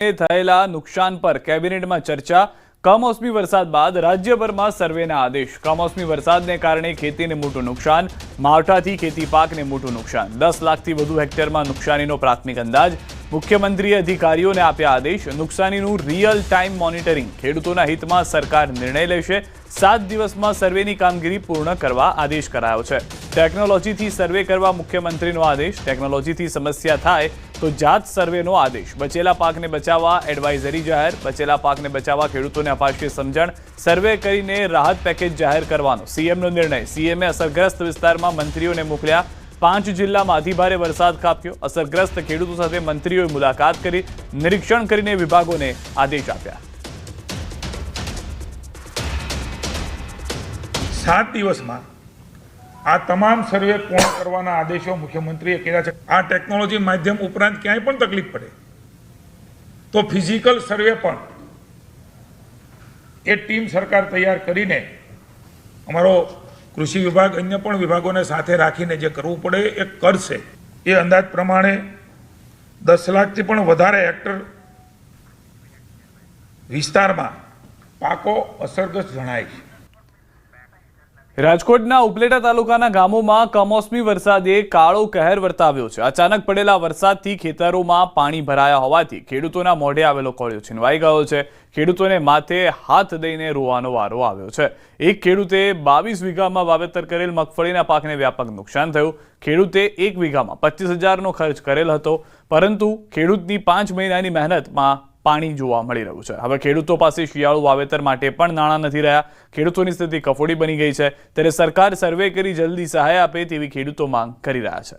થયેલા નુકસાન પર કેબિનેટમાં ચર્ચા। કમોસમી વરસાદ બાદ રાજ્યભરમાં સર્વેના આદેશ। કમોસમી વરસાદને કારણે ખેતીને મોટું નુકસાન। માવઠાથી ખેતી પાકને મોટું નુકસાન। 10 લાખથી વધુ હેક્ટરમાં નુકસાનીનો પ્રાથમિક અંદાજ। મુખ્યમંત્રીએ અધિકારીઓને આપ્યા આદેશ। નુકસાનીનું રિયલ ટાઈમ મોનિટરિંગ। ખેડૂતોના હિતમાં સરકાર નિર્ણય લેશે। 7 દિવસમાં સર્વેની કામગીરી પૂર્ણ કરવા આદેશ કરાયો છે। ટેકનોલોજીથી સર્વે કરવા મુખ્યમંત્રીનો આદેશ। ટેકનોલોજીથી સમસ્યા થાય તો જાત સર્વેનો આદેશ। બચેલા પાકને બચાવવા એડવાઇઝરી જાહેર। બચેલા પાકને બચાવવા ખેડૂતોને અપાશે સમજણ। સર્વે કરીને રાહત પેકેજ જાહેર કરવાનો સીએમનો નિર્ણય। સીએમએ અસરગ્રસ્ત વિસ્તારમાં મંત્રીઓને મોકલ્યા। 5 જિલ્લામાં અતિભારે વરસાદ ખાબક્યો। અસરગ્રસ્ત ખેડૂતો સાથે મંત્રીઓએ મુલાકાત કરી। નિરીક્ષણ કરીને વિભાગોને આદેશ આપ્યા। 7 દિવસમાં આ તમામ સર્વે પૂર્ણ કરવાના આદેશો મુખ્યમંત્રીએ કર્યા છે। આ ટેકનોલોજી માધ્યમ ઉપરાંત ક્યાંય પણ તકલીફ પડે તો ફિઝિકલ સર્વે પણ એ ટીમ સરકાર તૈયાર કરીને અમારો કૃષિ વિભાગ અન્ય પણ વિભાગોને સાથે રાખીને જે કરવું પડે એ કરશે। એ અંદાજ પ્રમાણે 10 લાખથી પણ વધારે હેક્ટર વિસ્તારમાં પાકો અસરગ્રસ્ત જણાય છે। રાજકોટના ઉપલેટા તાલુકાના ગામોમાં કમોસમી વરસાદે કાળો કહેર વર્તાવ્યો છે। અચાનક પડેલા વરસાદથી ખેતરોમાં પાણી ભરાયા હોવાથી ખેડૂતોના મોઢે આવેલો કોળિયો છીનવાઈ ગયો છે। ખેડૂતોને માથે હાથ દઈને રોવાનો વારો આવ્યો છે। એક ખેડૂતે 22 વીઘામાં વાવેતર કરેલ મગફળીના પાકને વ્યાપક નુકસાન થયું। ખેડૂતે 1 વીઘામાં 25,000નો ખર્ચ કરેલ હતો, પરંતુ ખેડૂતની 5 મહિનાની મહેનતમાં પાણી જોવા મળી રહ્યું છે। હવે ખેડૂતો પાસે શિયાળુ વાવેતર માટે પણ નાણાં નથી રહ્યા। ખેડૂતોની સ્થિતિ કફોડી બની ગઈ છે। ત્યારે સરકાર સર્વે કરી જલ્દી સહાય આપે તેવી ખેડૂતો માંગ કરી રહ્યા છે।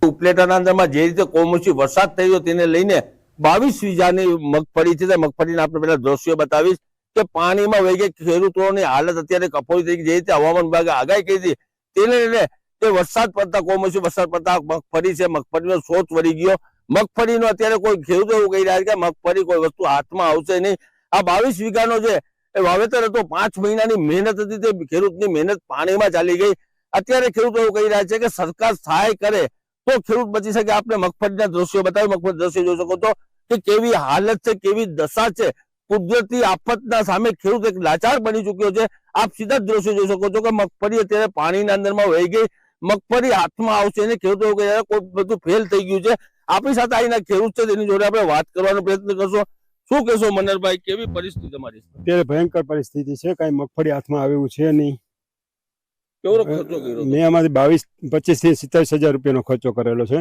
ઉપલેટાના અંદરમાં જે રીતે કમોસમી વરસાદ થયો તેને લઈને 22 વીઘાની મગફળી છે। મગફળીના આપણે પહેલા દ્રશ્યો બતાવીશ કે પાણીમાં વહી ગઈ। ખેડૂતોની હાલત અત્યારે કફોડી થઈ ગઈ। જે રીતે હવામાન વિભાગે આગાહી કરી હતી તેને લઈને તે વરસાદ પડતા કમોસમી વરસાદ પડતા મગફળી છે, મગફળીનો સોચ વળી ગયો। મગફળીનો અત્યારે કોઈ ખેડૂતો એવું કહી રહ્યા છે કે મગફળી કોઈ વસ્તુ હાથમાં આવશે નહીં। આ 22 વીઘાનો જે વાવેતર હતો, 5 મહિનાની મહેનત હતી, તે ખેડૂતની મહેનત પાણીમાં ચાલી ગઈ। અત્યારે ખેડૂતો એવું કહી રહ્યા છે કે સરકાર સહાય કરે તો ખેડૂત બચી શકે। આપણે મગફળીના દ્રશ્યો બતાવી, મગફળી દ્રશ્યો જોઈ શકો છો કે કેવી હાલત છે, કેવી દશા છે। કુદરતી આફતના સામે ખેડૂત એક લાચાર બની ચુક્યો છે। આપ સીધા દ્રશ્યો જોઈ શકો છો કે મગફળી અત્યારે પાણીના અંદરમાં વહી ગઈ। મગફળી હાથમાં આવશે અને ખેડૂતો એવું કહી રહ્યા કોઈ બધું ફેલ થઈ ગયું છે। આપણી સાથે આવીને ખેડૂત છે તેની જોડે આપણે વાત કરવાનો પ્રયત્ન કરશો। શું કહેશો મનરભાઈ, કેવી પરિસ્થિતિ તમારી? અત્યારે ભયંકર પરિસ્થિતિ છે, કઈ મગફળી હાથમાં આવ્યું છે નહીં। કેવો ખર્ચો કર્યો? મેં આમાંથી 25 થી 27,000 રૂપિયાનો ખર્ચો કરેલો છે।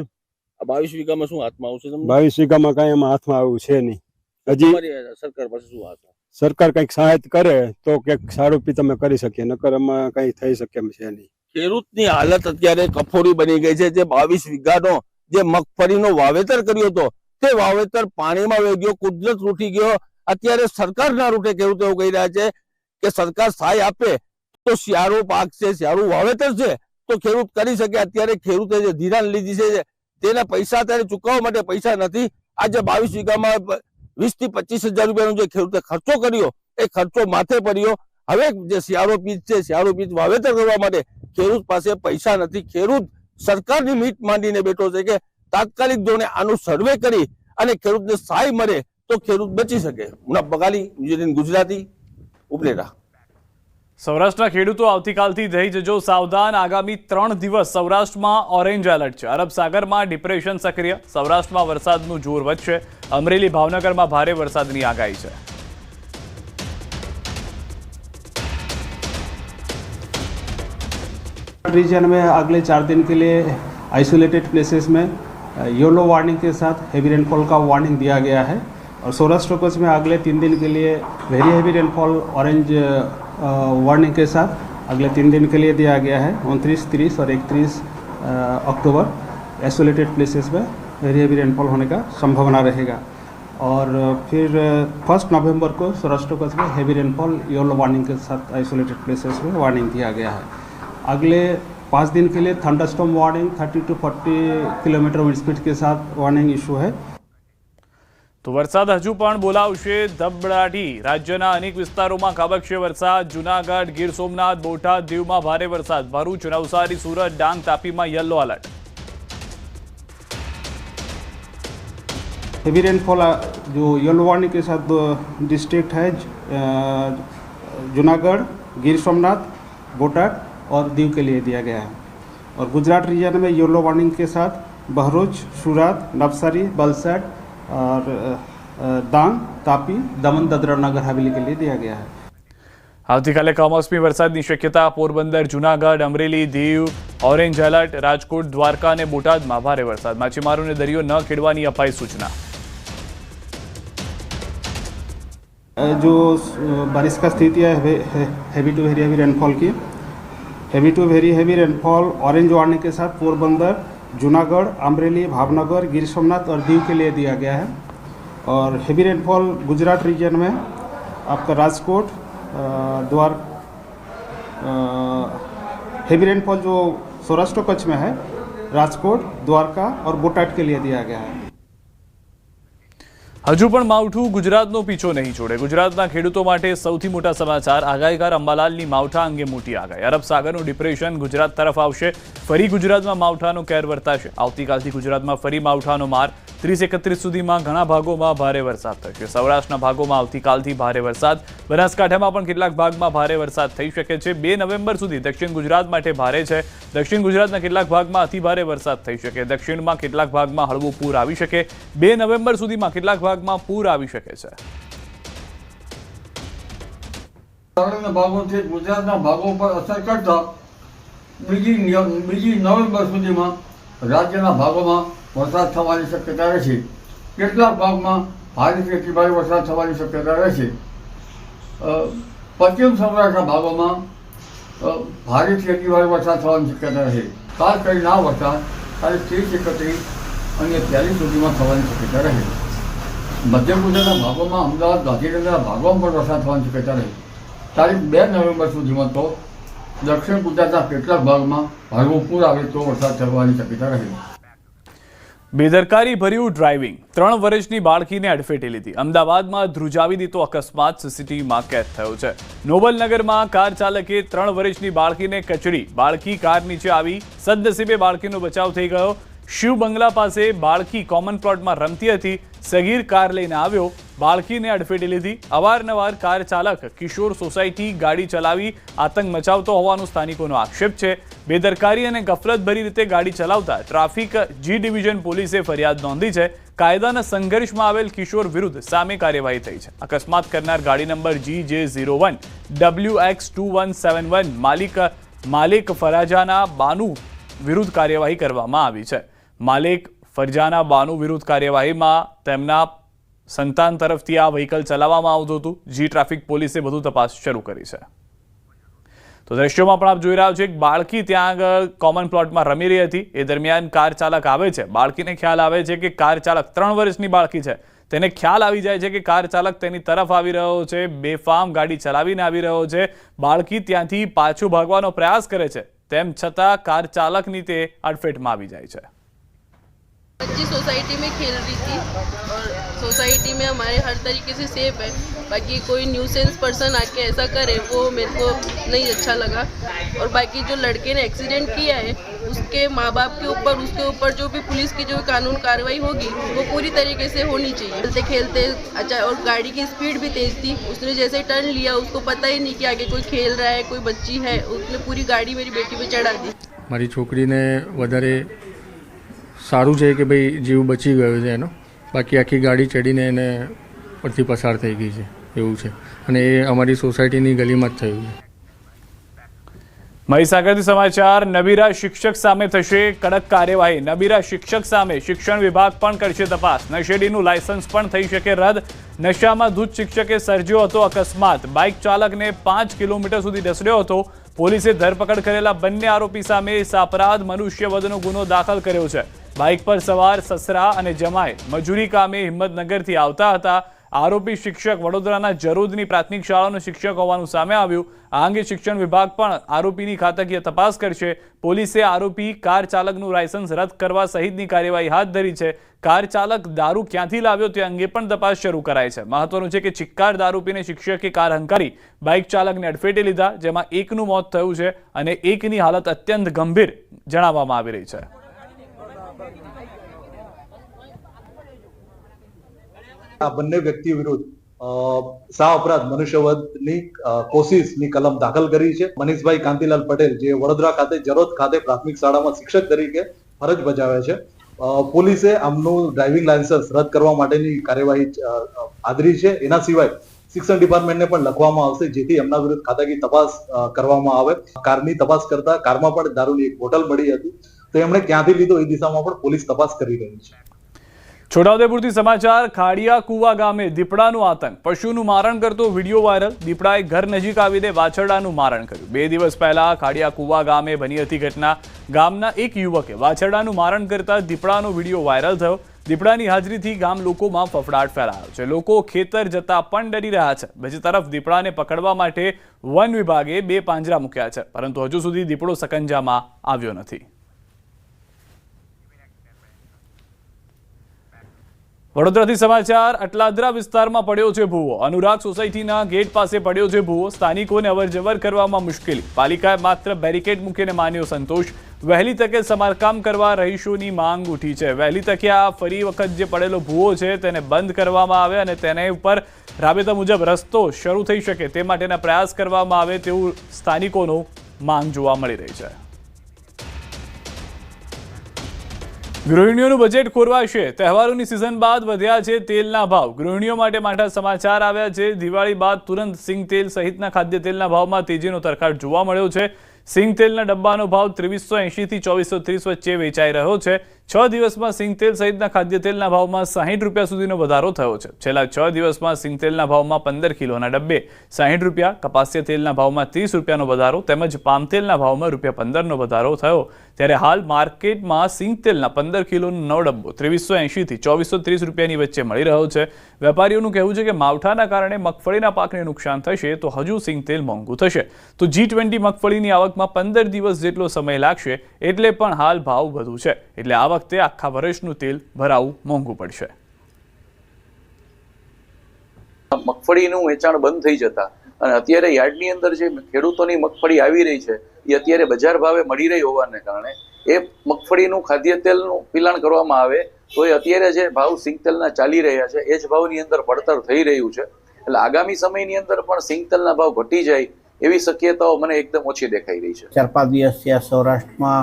આ 22 વીઘામાં શું હાથમાં આવશે તમને? 22 વીઘામાં કઈ એમાં હાથમાં આવ્યું છે નહીં। હજી સરકાર પાસે શું આશા? સરકાર કઈક સહાય કરે તો ક્યાંક સારું પી તમે કરી શકીએ, નકર એમાં કઈ થઈ શકે એમ છે નહીં। ખેડૂતની હાલત અત્યારે કફોડી બની ગઈ છે। જે 22 વીઘાનો જે મગફળીનો વાવેતર કર્યો હતો તે વાવેતર પાણીમાં વહી ગયો, કુદરત રૂઠી ગયો। અત્યારે સરકારના રૂટે ખેડૂતો એવું કહી રહ્યા છે કે સરકાર સહાય આપે તો શિયાળુ પાક છે, શિયાળુ વાવેતર છે તો ખેડૂત કરી શકે। અત્યારે ખેડૂતે જે ધિરાણ લીધી છે તેના પૈસા અત્યારે ચૂકવવા માટે પૈસા નથી। આજે 22 વીઘામાં 20 થી 25,000 રૂપિયાનો જે ખેડૂતે ખર્ચો કર્યો એ ખર્ચો માથે પડ્યો। હવે જે શિયાળુ બીજ છે, શિયાળુ બીજ વાવેતર કરવા માટે ખેડૂત પાસે પૈસા નથી। ખેડૂત સરકારની મીટ માંડીને બેઠો છે કે તાત્કાલિક ધોરણે આનું સર્વે કરી અને ખેડૂતને સહાય મળે તો ખેડૂત બચી શકે। મુનાફ બગાલી, ગુજરાતી, ઉપલેટા। સૌરાષ્ટ્રના ખેડૂતો આવતીકાલથી થઈ જજો સાવધાન। આગામી 3 દિવસ સૌરાષ્ટ્રમાં ઓરેન્જ એલર્ટ છે। અરબ સાગરમાં ડિપ્રેશન સક્રિય। સૌરાષ્ટ્રમાં વરસાદનું જોર વધશે। અમરેલી, ભાવનગરમાં ભારે વરસાદની આગાહી છે। रीजन में अगले 4 दिन के लिए आइसोलेटेड प्लेसेस में येलो वार्निंग के साथ हेवी रेनफॉल का वार्निंग दिया गया है। और सौराष्ट्र कच्छ में अगले 3 दिन के लिए very heavy rainfall orange warning के साथ अगले 3 दिन के लिए दिया गया है। 29, 30 और 31 अक्टूबर आइसोलेटेड प्लेसेस में वेरी हेवी रेनफॉल होने का संभावना रहेगा। और फिर 1 नवंबर को सौराष्ट्र कच्छ में हेवी रेनफॉल येलो वार्निंग के साथ आइसोलेटेड प्लेसेस में वार्निंग दिया गया है। अगले 5 दिन के लिए thunderstorm warning 30 to 40 kilometre wind speed के साथ वार्निंग इशू है। તો વરસાદ હજુ પણ બોલાવશે ધબડાટી। રાજ્યના અનેક વિસ્તારોમાં ખાબકશે વરસાદ। જૂનાગઢ, ગીર સોમનાથ, બોટાદ, દીવમાં ભારે વરસાદ। ભરૂચ, નવસારી, સુરત, ડાંગ, તાપીમાં યલો એલર્ટ। हेवी रेनफॉल जो येलो वार्निंग के साथ दो डिस्ट्रिक्ट है जूनागढ़, गिर सोमनाथ, बोटाड और दीव के लिए दिया गया है। और गुजरात रीजन में येलो वार्निंग के साथ भरूच, सूरत, नवसारी, वलसाड और डांग, तापी, दमन, दादरा नगर हवेली के लिए दिया गया है। આવતીકાલે કમોસમી વરસાદની શક્યતા પોરબંદર, જૂનાગઢ, અમરેલી, દીવ ઓરેન્જ એલર્ટ, રાજકોટ, દ્વારકા અને બોટાદમાં ભારે વરસાદ, માછીમારોને દરિયો ન ખેડવાની અપાઈ સૂચના। जो बारिश का स्थिति है heavy to very heavy rainfall की, heavy to very heavy rainfall orange warning के साथ पोरबंदर, जूनागढ़, अमरेली, भावनगर, गिर सोमनाथ और दीव के लिए दिया गया है। और हैवी रेनफॉल गुजरात रीजन में आपका राजकोट, हैवी रेनफॉल जो सौराष्ट्र कच्छ में है राजकोट, द्वारका और बोटाड के लिए दिया गया है। હજુ પણ માવઠું ગુજરાતનો પીછો નહીં છોડે। ગુજરાતના ખેડૂતો માટે સૌથી મોટા સમાચાર। આગાહીકાર અંબાલાલની માવઠા અંગે મોટી આગાહી। અરબ સાગરનું ડિપ્રેશન ગુજરાત તરફ આવશે, ફરી ગુજરાતમાં માવઠાનો કહેર વર્તાશે। આવતીકાલથી ગુજરાતમાં ફરી માવઠાનો માર। 30-31 સુધીમાં ઘણા ભાગોમાં ભારે વરસાદ થશે। સૌરાષ્ટ્રના ભાગોમાં આવતીકાલથી ભારે વરસાદ, બનાસકાંઠામાં પણ કેટલાક ભાગમાં ભારે વરસાદ થઈ શકે છે। 2 નવેમ્બર સુધી દક્ષિણ ગુજરાત માટે ભારે છે। દક્ષિણ ગુજરાતના કેટલાક ભાગમાં અતિ ભારે વરસાદ થઈ શકે। દક્ષિણમાં કેટલાક ભાગમાં હળવું પૂર આવી શકે। 2 નવેમ્બર સુધીમાં કેટલાક ભાગમાં પૂર આવી શકે છે। ભાગોથી ગુજરાતના ભાગો પર અસર કરતા બીજી નવેમ્બર સુધીમાં રાજ્યના ભાગોમાં વરસાદ થવાની શક્યતા રહેશે। કેટલાક ભાગમાં ભારેથી અતિભારે વરસાદ થવાની શક્યતા રહેશે। પશ્ચિમ સૌરાષ્ટ્રના ભાગોમાં ભારેથી અતિભારે વરસાદ થવાની શક્યતા રહેશે। ખાસ કરીને આ વરસાદ તારીખ 30, 31 અને 43 સુધીમાં થવાની શક્યતા રહે। મધ્ય ગુજરાતના ભાગોમાં અમદાવાદ, ગાંધીનગરના ભાગોમાં પણ વરસાદ થવાની શક્યતા રહે। તારીખ 2 નવેમ્બર સુધીમાં તો દક્ષિણ ગુજરાતના કેટલાક ભાગમાં હળવું પૂર આવે તો વરસાદ થવાની શક્યતા રહે। બેદરકારી ભર્યું ડ્રાઇવિંગ, 3 વર્ષની બાળકીને અડફેટે લીધી। અમદાવાદમાં ધ્રુજાવી દીધો અકસ્માત સીસીટીવીમાં કેદ થયો છે। નોબલનગરમાં કાર ચાલકે 3 વર્ષની બાળકીને કચડી, બાળકી કાર નીચે આવી, સદનસીબે બાળકીનો બચાવ થઈ ગયો। શિવ બંગલા પાસે બાળકી કોમન પ્લોટમાં રમતી હતી, સગીર કાર લઈને આવ્યો, બાળકીને અડફેટે લીધી। અવારનવાર કાર ચાલક કિશોર સોસાયટી ગાડી ચલાવી આતંક મચાવતો હોવાનો સ્થાનિકોનો આક્ષેપ છે। બેદરકારી અને ગફલતભરી રીતે ગાડી ચલાવતા ટ્રાફિક જી ડિવિઝન પોલીસે ફરિયાદ નોંધી છે। કાયદાના સંઘર્ષમાં આવેલ કિશોર વિરુદ્ધ સામે કાર્યવાહી થઈ છે। અકસ્માત કરનાર ગાડી નંબર GJ01 WX2171 માલિક ફરજાના બાનુ વિરુદ્ધ કાર્યવાહી કરવામાં આવી છે। માલિક ફરજાના બાનુ વિરુદ્ધ કાર્યવાહીમાં તેમના સંતાન તરફથી આ વ્હીકલ ચલાવવામાં આવતું હતું। જી ટ્રાફિક પોલીસે વધુ તપાસ શરૂ કરી છે। તો દ્રશ્યોમાં પણ આપ જોઈ રહ્યા છો, એક બાળકી ત્યાં આગળ કોમન પ્લોટમાં રમી રહી હતી। એ દરમિયાન કાર ચાલક આવે છે, બાળકીને ખ્યાલ આવે છે કે કાર ચાલક 3 વર્ષની બાળકી છે, તેને ખ્યાલ આવી જાય છે કે કાર ચાલક તેની તરફ આવી રહ્યો છે, બેફામ ગાડી ચલાવીને આવી રહ્યો છે। બાળકી ત્યાંથી પાછું ભાગવાનો પ્રયાસ કરે છે, તેમ છતાં કાર ચાલકની તે અડફેટમાં આવી જાય છે। बच्ची सोसाइटी में खेल रही थी और सोसाइटी में हमारे हर तरीके से सेफ है। बाकी कोई न्यूसेंस पर्सन आके ऐसा करे वो मेरे को नहीं अच्छा लगा। और बाकी जो लड़के ने एक्सीडेंट किया है उसके माँ बाप के ऊपर, उसके ऊपर जो भी पुलिस की जो कानून कार्रवाई होगी वो पूरी तरीके से होनी चाहिए। खेलते खेलते अच्छा, और गाड़ी की स्पीड भी तेज़ थी, उसने जैसे टर्न लिया उसको पता ही नहीं कि आगे कोई खेल रहा है, कोई बच्ची है, उसने पूरी गाड़ी मेरी बेटी पे चढ़ा दी। મારી છોકરીને વધારે સારું છે કે ભાઈ જીવ બચી ગયો છે એનો, બાકી આખી ગાડી ચડીને એને પરથી પસાર થઈ ગઈ છે એવું છે। અને એ અમારી સોસાયટીની ગલીમાં જ થયું છે। મહીસાગરથી સમાચાર। નબીરા શિક્ષક સામે થશે કડક કાર્યવાહી। નબીરા શિક્ષક સામે શિક્ષણ વિભાગ પણ કરશે તપાસ। નશેડીનું લાયસન્સ પણ થઈ શકે રદ। નશામાં ધૂત શિક્ષકે સર્જ્યો હતો અકસ્માત, બાઇક ચાલકને 5 કિલોમીટર સુધી ઢસડ્યો હતો। પોલીસે ધરપકડ કરેલા બંને આરોપી સામે સાપરાધ મનુષ્યવધનો ગુનો દાખલ કર્યો છે। બાઇક પર સવાર સસરા અને જમાઈ મજૂરી કામે હિંમતનગરથી આવતા હતા। આરોપી શિક્ષક વડોદરાના જરોદની પ્રાથમિક શાળાનો શિક્ષક હોવાનું સામે આવ્યું। આ અંગે શિક્ષણ વિભાગ પણ આરોપીની ખાતાકીય તપાસ કરશે। પોલીસે આરોપી કાર ચાલકનું લાયસન્સ રદ કરવા સહિતની કાર્યવાહી હાથ ધરી છે। કાર ચાલક દારૂ ક્યાંથી લાવ્યો તે અંગે પણ તપાસ શરૂ કરાઈ છે। મહત્વનું છે કે ચિક્કાર દારૂ પીને શિક્ષકે કાર હંકારી બાઇક ચાલકને અડફેટે લીધા, જેમાં એકનું મોત થયું છે અને એકની હાલત અત્યંત ગંભીર જણાવવામાં આવી રહી છે। આ બંને વ્યક્તિઓ વિરુદ્ધ સા અપરાધ મનુષ્યવધની કોશિશની કલમ દાખલ કરી છે. મનીષભાઈ કાંતિલાલ પટેલ જે વડોદરા ખાતે જરોદ ખાતે પ્રાથમિક શાળામાં શિક્ષક તરીકે ફરજ બજાવે છે. પોલીસે આમનું ડ્રાઇવિંગ લાયસન્સ રદ કરવા માટેની કાર્યવાહી આદરી છે. એના સિવાય શિક્ષણ ડિપાર્ટમેન્ટને પણ લખવામાં આવશે જેથી એમના વિરુદ્ધ ખાતાકીય તપાસ કરવામાં આવે. કારની તપાસ કરતા કારમાં પણ દારૂની એક બોટલ મળી હતી, તો એમણે ક્યાંથી લીધો એ દિશામાં પણ પોલીસ તપાસ કરી રહી છે. છોટાઉદેપુરથી સમાચાર. ખાડિયા કુવા ગામે દીપડાનું આતંક. પશુનું મારણ કરતો વિડીયો વાયરલ. દીપડાએ ઘર નજીક આવીને વાછરડાનું મારણ કર્યું. 2 દિવસ પહેલા ખાડિયા કુવા ગામે બની હતી ઘટના. ગામના એક યુવકે વાછરડાનું મારણ કરતા દીપડાનો વિડીયો વાયરલ થયો. દીપડાની હાજરીથી ગામ લોકોમાં ફફડાટ ફેલાયો છે. લોકો ખેતર જતા પણ ડરી રહ્યા છે. બીજી તરફ દીપડાને પકડવા માટે વન વિભાગે 2 પાંજરા મૂક્યા છે, પરંતુ હજુ સુધી દીપડો સકંજામાં આવ્યો નથી. વડોદરાથી સમાચાર. અટલાદરા વિસ્તારમાં પડ્યો છે ભૂવો. અનુરાગ સોસાયટીના ગેટ પાસે પડ્યો છે ભૂવો. સ્થાનિકોને અવરજવર કરવામાં મુશ્કેલી. પાલિકાએ માત્ર બેરિકેડ મૂકીને માન્યો સંતોષ. વહેલી તકે સમારકામ કરવા રહીશોની માંગ ઉઠી છે. વહેલી તકે આ ફરી વખત જે પડેલો ભૂવો છે તેને બંધ કરવામાં આવે અને તેને ઉપર રાબેતા મુજબ રસ્તો શરૂ થઈ શકે તે માટેના પ્રયાસ કરવામાં આવે તેવું સ્થાનિકોનો માંગ જોવા મળી રહી છે. ગૃહિણીઓનું બજેટ ખોરવાશે. તહેવારોની સિઝન બાદ વધ્યા છે તેલના ભાવ. ગૃહિણીઓ માટે માઠા સમાચાર આવ્યા છે. દિવાળી બાદ તુરંત સિંગ તેલ સહિતના ખાદ્ય તેલના ભાવમાં તેજીનો તરખાટ જોવા મળ્યો છે. સિંગ તેલના ડબ્બાનો ભાવ 2380 થી 2430 વચ્ચે વેચાઈ રહ્યો છે. 6 દિવસમાં સિંગ તેલ સહિતના ખાદ્ય તેલના ભાવમાં 60 રૂપિયા સુધીનો વધારો થયો છે. છેલ્લા 6 દિવસમાં સિંગ તેલના ભાવમાં 15 કિલોના ડબ્બે 60 રૂપિયા, કપાસિયા તેલના ભાવમાં 30 રૂપિયાનો વધારો તેમજ પામ તેલના ભાવમાં ₹15નો વધારો થયો. ત્યારે હાલ માર્કેટમાં સિંગ તેલના 15 કિલોનો નવો ડબ્બો 2380 થી 2430 રૂપિયાની વચ્ચે મળી રહ્યો છે. વેપારીઓનું કહેવું છે કે માવઠાના કારણે મગફળીના પાકને નુકસાન થશે તો હજુ સિંગ તેલ મોંઘું થશે. તો G20 મગફળીની આવકમાં 15 દિવસ જેટલો સમય લાગશે, એટલે પણ હાલ ભાવ વધુ છે. એટલે આ વખતે આખા વર્ષનું તેલ ભરાવું મોંઘું પડશે. મગફળીનું વેચાણ બંધ થઈ જતા અને અત્યારે યાર્ડની અંદર જે ખેડૂતોની મગફળી આવી રહી છે એ અત્યારે બજાર ભાવે મળી રહી હોવાને કારણે એ મગફળીનું ખાદ્ય તેલનું પિલાણ કરવામાં આવે તો એ અત્યારે જે ભાવ સિંગ તેલના ચાલી રહ્યા છે એ જ ભાવની અંદર પડતર થઈ રહ્યું છે. એટલે આગામી સમયની અંદર પણ સિંગ તેલના ભાવ ઘટી જાય એવી શક્યતાઓ મને એકદમ ઓછી દેખાઈ રહી છે. 4-5 દિવસથી સૌરાષ્ટ્રમાં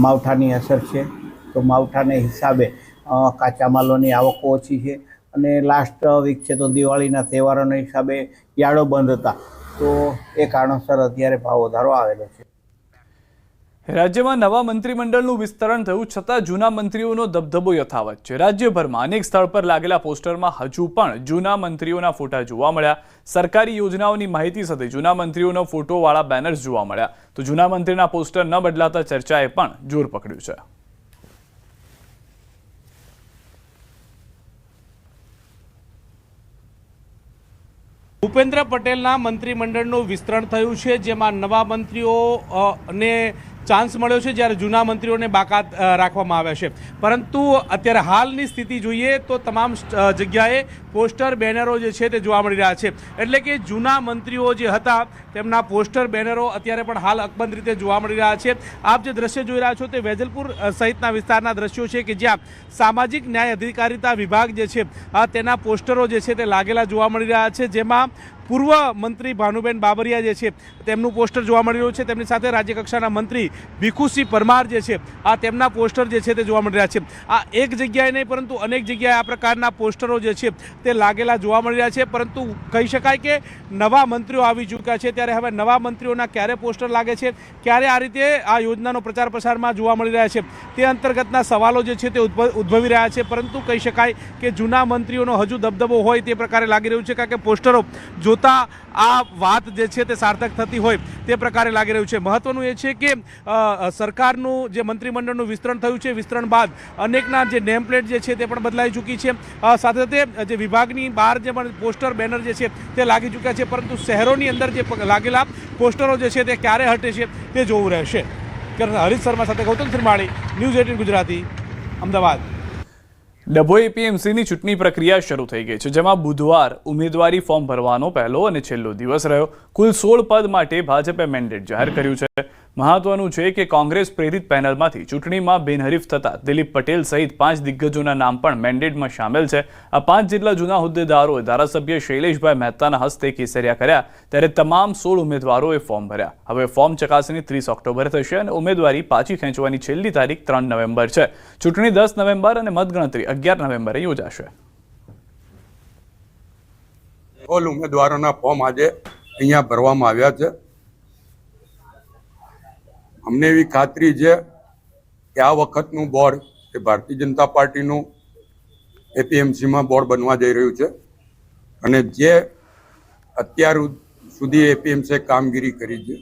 માવઠાની અસર છે, તો માવઠાને હિસાબે કાચા માલોની આવકો ઓછી છે અને લાસ્ટ વીક છે તો દિવાળીના તહેવારોના હિસાબે યાર્ડો બંધ હતા, તો એ કારણોસર અત્યારે ભાવ વધારો આવેલો છે. રાજ્યમાં નવા મંત્રીમંડળનું વિસ્તરણ થયું છતાં જૂના મંત્રીઓનો દબદબો યથાવત છે. રાજ્યભરમાં અનેક સ્થળ પર લાગેલા પોસ્ટરમાં હજુ પણ જૂના મંત્રીઓના ફોટા જોવા મળ્યા. સરકારી યોજનાઓની માહિતી સાથે જૂના મંત્રીઓનો ફોટોવાળા બેનર્સ જોવા મળ્યા. તો જૂના મંત્રીના પોસ્ટર ન બદલાતા ચર્ચાએ પણ જોર પકડ્યું છે. ભૂપેન્દ્ર પટેલના મંત્રીમંડળનું વિસ્તરણ થયું છે, જેમાં નવા મંત્રીઓને ચાન્સ મળ્યો છે જ્યારે જૂના મંત્રીઓને બાકાત રાખવામાં આવ્યા છે. પરંતુ અત્યારે હાલની સ્થિતિ જોઈએ તો તમામ જગ્યાએ પોસ્ટર બેનરો જે છે તે જોવા મળી રહ્યા છે. એટલે કે જૂના મંત્રીઓ જે હતા તેમના પોસ્ટર બેનરો અત્યારે પણ હાલ અકબંધ રીતે જોવા મળી રહ્યા છે. આપ જે દ્રશ્ય જોઈ રહ્યા છો તે વેજલપુર સહિતના વિસ્તારના દ્રશ્યો છે કે જ્યાં સામાજિક ન્યાય અધિકારીતા વિભાગ જે છે તેના પોસ્ટરો જે છે તે લાગેલા જોવા મળી રહ્યા છે. જેમાં પૂર્વ મંત્રી ભાનુબેન બાબરિયા જે છે તેમનું પોસ્ટર જોવા મળી રહ્યું છે. તેમની સાથે રાજ્યકક્ષાના મંત્રી ભીખુસિંહ પરમાર જે છે તેમના પોસ્ટર જે છે તે જોવા મળી રહ્યા છે. આ એક જગ્યાએ નહીં પરંતુ અનેક જગ્યાએ આ પ્રકારના પોસ્ટરો જે છે તે લાગેલા જોવા મળી રહ્યા છે. પરંતુ કહી શકાય કે નવા મંત્રીઓ આવી ચૂક્યા છે, ત્યારે હવે નવા મંત્રીઓના ક્યારે પોસ્ટર લાગે છે, ક્યારે આ રીતે આ યોજનાનો પ્રચાર પ્રસારમાં જોવા મળી રહ્યા છે તે અંતર્ગતના સવાલો જે છે તે ઉદ્ભવી રહ્યા છે. પરંતુ કહી શકાય કે જૂના મંત્રીઓનો હજુ દબદબો હોય તે પ્રકારે લાગી રહ્યું છે, કારણ કે પોસ્ટરો જોતા આ વાત જે છે તે સાર્થક થતી હોય તે પ્રકારે લાગી રહ્યું છે. મહત્વનું એ છે કે સરકારનું જે મંત્રીમંડળનું વિસ્તરણ થયું છે, વિસ્તરણ બાદ અનેકના જે નેમ પ્લેટ જે છે તે પણ બદલાઈ ચૂકી છે. સાથે સાથે જે વિભાગની બહાર જે પણ પોસ્ટર બેનર જે છે તે લાગી ચૂક્યા છે. પરંતુ શહેરોની અંદર જે લાગેલા પોસ્ટરો જે છે તે ક્યારે હટે છે તે જોવું રહેશે. હરીશ શર્મા સાથે ગૌતમ શ્રીમાળી, ન્યૂઝ 18 ગુજરાતી, અમદાવાદ. ડભોઈ એપીએમસીની ચૂંટણી પ્રક્રિયા શરૂ થઈ ગઈ છે, જેમાં બુધવાર ઉમેદવારી ફોર્મ ભરવાનો પહેલો અને છેલ્લો દિવસ રહ્યો. કુલ 16 પદ માટે ભાજપે મેન્ડેટ જાહેર કર્યું છે. મહત્વનું છે કે કોંગ્રેસ પ્રેરિત પેનલમાંથી ચૂંટણીમાં બિનહરીફ થતા દિલીપ પટેલ સહિત 5 દિગ્ગજોના નામ પણ મેન્ડેટમાં સામેલ છે. આ 5 જેટલા જૂના હોદ્દેદારોએ ધારાસભ્ય શૈલેષભાઈ મહેતાના હસ્તે કેસરિયા કર્યા, ત્યારે તમામ 16 ઉમેદવારોએ ફોર્મ ભર્યા. હવે ફોર્મ ચકાસણી 30 ઓક્ટોબરે થશે અને ઉમેદવારી પાછી ખેંચવાની છેલ્લી તારીખ 3 નવેમ્બર છે. ચૂંટણી 10 નવેમ્બર અને મતગણતરી 11 નવેમ્બરે યોજાશે. ઓલ ઉમેદવારોના ફોર્મ આજે અહીંયા ભરવામાં આવ્યા છે. અમને એવી ખાતરી છે કે આ વખતનું બોર્ડ એ ભારતીય જનતા પાર્ટીનું એપીએમસીમાં બોર્ડ બનવા જઈ રહ્યું છે અને જે અત્યાર સુધી એપીએમસીએ કામગીરી કરી છે.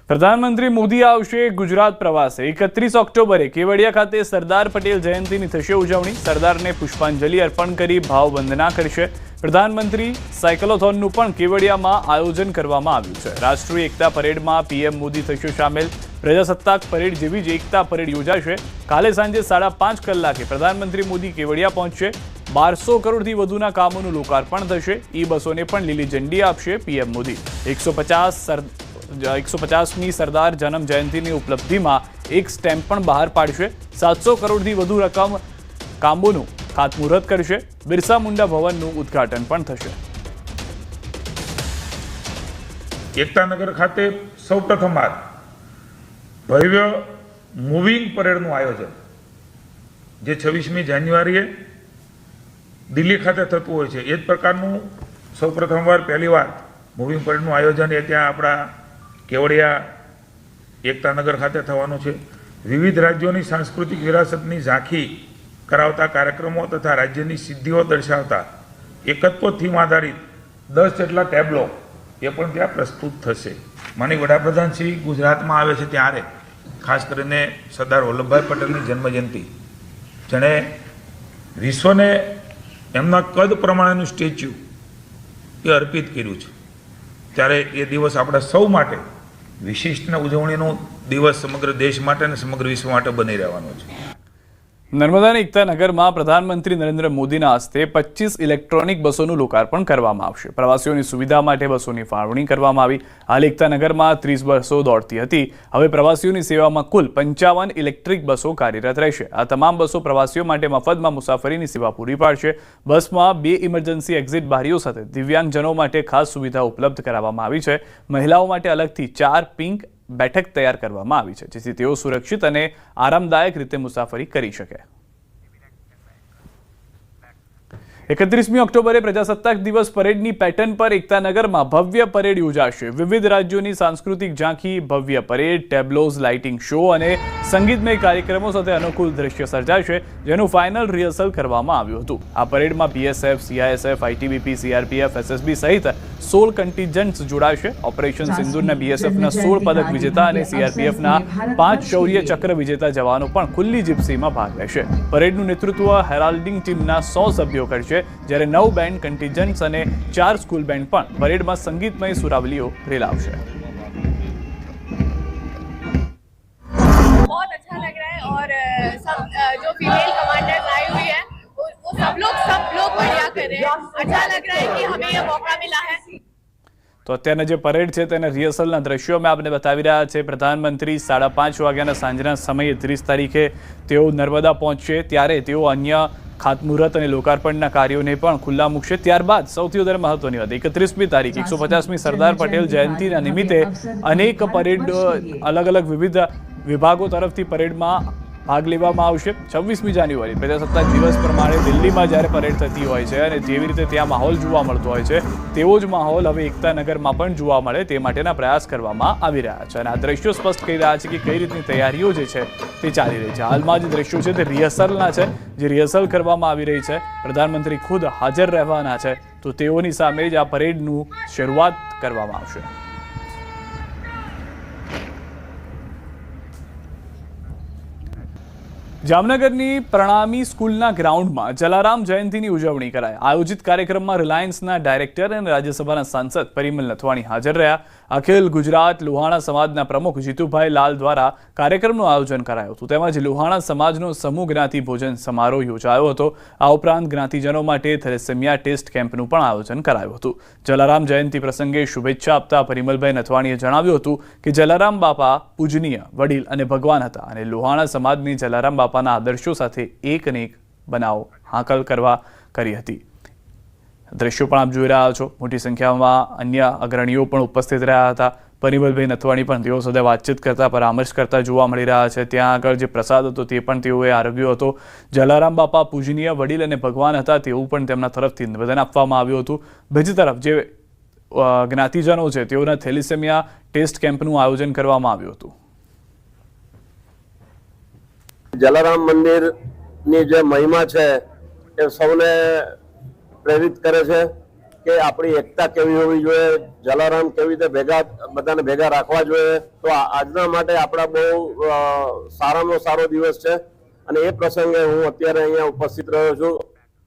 પ્રધાનમંત્રી મોદી આવશે ગુજરાત પ્રવાસે. 31 ઓક્ટોબરે કેવડિયા ખાતે સરદાર પટેલ જયંતિની થશે ઉજવણી. સરદારને પુષ્પાંજલિ અર્પણ કરી ભાવવંદના કરશે. પ્રધાનમંત્રી સાયકલોથોનનું પણ કેવડિયામાં આયોજન કરવામાં આવ્યું છે. રાષ્ટ્રીય એકતા પરેડમાં પીએમ મોદી થશે સામેલ. પ્રજાસત્તાક પરેડ જેવી જ એકતા પરેડ યોજાશે. કાલે સાંજે 5:30 કલાકે પ્રધાનમંત્રી મોદી કેવડિયા પહોંચશે. 1200 કરોડથી વધુના કામોનું લોકાર્પણ થશે. ઈ બસોને પણ લીલી ઝંડી આપશે પીએમ મોદી. 150મી સરદાર જન્મ જયંતિની ઉપલબ્ધિમાં એક સ્ટેમ્પ પણ બહાર પાડશે. 700 કરોડથી વધુ રકમ કામોનું ખાતમુહૂર્ત કરશે. બિરસા મુંડા ભવનનું ઉદ્ઘાટન પણ થશે. એકતાનગર ખાતે સૌપ્રથમવાર ભવ્ય મૂવિંગ પરેડનું આયોજન જે 26મી જાન્યુઆરીએ દિલ્હી ખાતે થતું હોય છે, એ જ પ્રકારનું સૌપ્રથમવાર પહેલીવાર મૂવિંગ પરેડનું આયોજન એ ત્યાં આપણા કેવડિયા એકતાનગર ખાતે થવાનું છે. વિવિધ રાજ્યોની સાંસ્કૃતિક વિરાસતની ઝાંખી કરાવતા કાર્યક્રમો તથા રાજ્યની સિદ્ધિઓ દર્શાવતા એકત્વ થીમ આધારિત 10 જેટલા ટેબ્લો એ પણ ત્યાં પ્રસ્તુત થશે. માનનીય વડાપ્રધાન શ્રી ગુજરાતમાં આવે છે ત્યારે ખાસ કરીને સરદાર વલ્લભભાઈ પટેલની જન્મજયંતિ, જેણે વિશ્વને એમના કદ પ્રમાણેનું સ્ટેચ્યુ એ અર્પિત કર્યું છે, ત્યારે એ દિવસ આપણા સૌ માટે વિશિષ્ટ ઉજવણીનો દિવસ સમગ્ર દેશ માટે અને સમગ્ર વિશ્વ માટે બની રહેવાનો છે. નર્મદાના એકતાનગરમાં પ્રધાનમંત્રી નરેન્દ્ર મોદીના હસ્તે 25 ઇલેક્ટ્રોનિક બસોનું લોકાર્પણ કરવામાં આવશે. પ્રવાસીઓની સુવિધા માટે બસોની ફાળવણી કરવામાં આવી. હાલ એકતાનગરમાં 30 બસો દોડતી હતી. હવે પ્રવાસીઓની સેવામાં કુલ 55 ઇલેક્ટ્રિક બસો કાર્યરત રહેશે. આ તમામ બસો પ્રવાસીઓ માટે મફતમાં મુસાફરીની સેવા પૂરી પાડશે. બસમાં 2 ઇમરજન્સી એક્ઝિટ બારીઓ સાથે દિવ્યાંગજનો માટે ખાસ સુવિધા ઉપલબ્ધ કરાવવામાં આવી છે. મહિલાઓ માટે અલગથી 4 પિંક બેઠક તૈયાર કરવામાં આવી છે, જેથી તેઓ સુરક્ષિત અને આરામદાયક રીતે મુસાફરી કરી શકે. 31મી ઓક્ટોબરે પ્રજાસત્તાક દિવસ પરેડની પેટર્ન પર એકતાનગરમાં ભવ્ય પરેડ યોજાશે. વિવિધ રાજ્યોની સાંસ્કૃતિક ઝાંખી, ભવ્ય પરેડ, ટેબ્લોઝ, લાઇટિંગ શો અને સંગીતમય કાર્યક્રમો સાથે અનુકૂળ દ્રશ્ય સર્જાશે, જેનું ફાઇનલ રિહર્સલ કરવામાં આવ્યું હતું. આ પરેડમાં BSF, CISF, ITBP, CRPF, SSB સહિત 16 કન્ટિન્જન્ટ્સ જોડાશે. ઓપરેશન સિંદૂરના બીએસએફના 16 પદક વિજેતા અને સીઆરપીએફના 5 શૌર્ય ચક્ર વિજેતા જવાનો પણ ખુલ્લી જીપ્સીમાં ભાગ લેશે. પરેડનું નેતૃત્વ હેરાલ્ડિંગ ટીમના 100 સભ્યો કરશે, જ્યારે 9 બેન્ડ કન્ટિન્જન્ટ્સ અને 4 સ્કૂલ બેન્ડ પણ પરેડમાં સંગીતમય સુરાવલીઓ રેલાવશે. बहुत अच्छा लग रहा है और सब जो फीमेल कमांडर्स आई हुई है वो सब लोग बढ़िया कर रहे हैं. अच्छा लग रहा है कि हमें ये मौका मिला है. તો અત્યારના જે પરેડ છે તેના રિહર્સલના દ્રશ્યો અમે આપને બતાવી રહ્યા છે. પ્રધાનમંત્રી 5:30 વાગ્યાના સાંજના સમયે 30 તારીખે તેઓ નર્મદા પહોંચશે, ત્યારે તેઓ અન્ય ખાતમુહૂર્ત અને લોકાર્પણના કાર્યોને પણ ખુલ્લા મૂકશે. ત્યારબાદ સૌથી વધારે મહત્વની વાત, 31મી તારીખ 150મી સરદાર પટેલ જયંતિના નિમિત્તે અનેક પરેડ અલગ અલગ વિવિધ વિભાગો તરફથી પરેડમાં ભાગ લેવામાં આવશે. 26મી જાન્યુઆરી પ્રજાસત્તાક દિવસ પ્રમાણે દિલ્હીમાં જ્યારે પરેડ થતી હોય છે અને જેવી રીતે ત્યાં માહોલ જોવા મળતો હોય છે, તેવો જ માહોલ હવે એકતાનગરમાં પણ જોવા મળે તે માટેના પ્રયાસ કરવામાં આવી રહ્યા છે. અને આ દ્રશ્યો સ્પષ્ટ કહી રહ્યા છે કે કઈ રીતની તૈયારીઓ જે છે તે ચાલી રહી છે. હાલમાં જે દ્રશ્યો છે તે રિહર્સલના છે, જે રિહર્સલ કરવામાં આવી રહી છે. પ્રધાનમંત્રી ખુદ હાજર રહેવાના છે, તો તેઓની સામે જ આ પરેડનું શરૂઆત કરવામાં આવશે. જામનગરની પ્રણામી સ્કૂલના ગ્રાઉન્ડમાં જલારામ જયંતિની ઉજવણી કરાઈ. આયોજિત કાર્યક્રમમાં રિલાયન્સના ડાયરેક્ટર અને રાજ્યસભાના સાંસદ પરિમલ નથવાણી હાજર રહ્યા. અખિલ ગુજરાત લુહાણા સમાજના પ્રમુખ જીતુભાઈ લાલ દ્વારા કાર્યક્રમનું આયોજન કરાયું હતું. તેમજ લુહાણા સમાજનો સમૂહ જ્ઞાતિ ભોજન સમારોહ યોજાયો હતો. આ ઉપરાંત જ્ઞાતિજનો માટે થેલેસેમિયા ટેસ્ટ કેમ્પનું પણ આયોજન કરાયું હતું. જલારામ જયંતિ પ્રસંગે શુભેચ્છા આપતા પરિમલભાઈ નથવાણીએ જણાવ્યું હતું કે જલારામ બાપા પૂજનીય, વડીલ અને ભગવાન હતા અને લુહાણા સમાજની જલારામ બાપાના આદર્શો સાથે એક ને એક બનાવો હાંકલ કરી હતી. દ્રશ્યો પણ આપ જોઈ રહ્યા છો. મોટી સંખ્યામાં અન્ય અગ્રણીઓ પણ ઉપસ્થિત રહ્યા હતા. પરિમલભાઈ નથવાણી પણ તેઓ સાથે વાતચીત કરતા, પરામર્શ કરતા જોવા મળી રહ્યા છે. ત્યાં આગળ જે પ્રસાદ હતો તે પણ તેઓએ આરોગ્યો હતો. જલારામ બાપા પૂજનીય, વડીલ અને ભગવાન હતા તેવું પણ તેમના તરફથી નિવેદન આપવામાં આવ્યું હતું. બીજી તરફ જે જ્ઞાતિજનો છે તેઓના થેલેસેમિયા ટેસ્ટ કેમ્પનું આયોજન કરવામાં આવ્યું હતું. જલારામ મંદિરની જે મહિમા છે એ સૌને પ્રેરિત કરે છે કે આપણી એકતા કેવી હોવી જોઈએ, જલારામ કેવી રીતે બધાને ભેગા રાખવા જોઈએ. તો આજના માટે આપણા બહુ સારામાં સારો દિવસ છે અને એ પ્રસંગે હું અત્યારે અહીંયા ઉપસ્થિત રહ્યો છું.